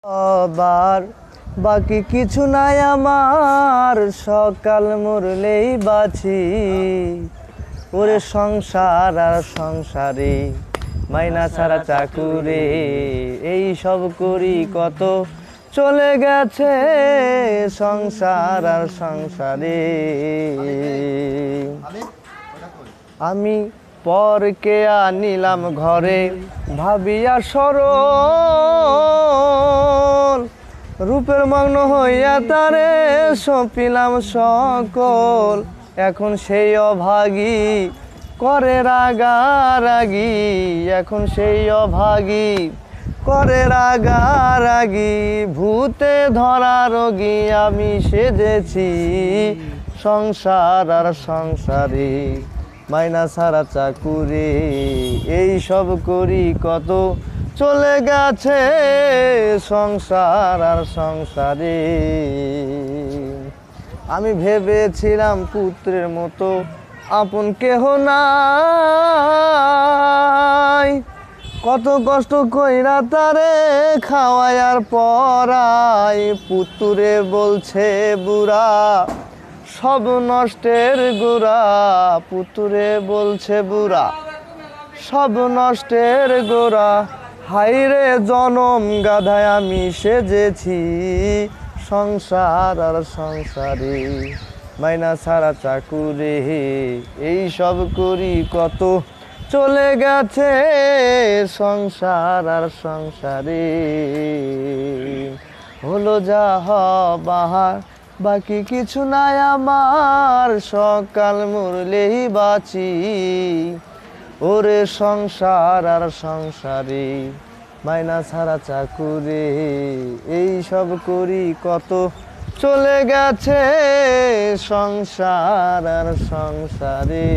আবার বাকি কিছু নাই আমার, সকাল মরলেই বাঁচি। ওরে সংসার আর সংসারে, মাইনা ছাড়া চাকুরে, এই সব করি কত চলে গেছে সংসার আর সংসারে। আমি পরকে আনিলাম ঘরে, ভাবিয়া সরল, রূপের মগ্ন হইয়া তারে সপিলাম সকল। এখন সেই অভাগী করে রাগারাগি, এখন সেই অভাগী করে রাগারাগি। ভূতে ধরা রোগী আমি সেজেছি সংসার আর সংসারে, মাইনা ছাড়া চাকুরে, এই সব করি কত চলে গেছে সংসার আর সংসারে। আমি ভেবেছিলাম পুত্রের মতো আপন কেহ নাই, কত কষ্ট কইরা তারে খাওয়াই আর পরাই। পুত্রে বলছে বুড়া সব নষ্টের গোড়া, পুত্রে বলছে বুড়া সব নষ্টের গোড়া। হাইরে জনম গাধায় আমি সেজেছি সংসার আর সংসারে, মাইনা ছাড়া চাকুরে, এই সব করি কত চলে গেছে সংসার আর সংসারে। হলো যা হবার বাকি কিছু নাই আমার, সকাল মরলেই বাঁচি। ওরে সংসার আর সংসারে, মাইনা ছাড়া চাকুরে, এই সব করি কত চলে গেছে সংসার আর সংসারে।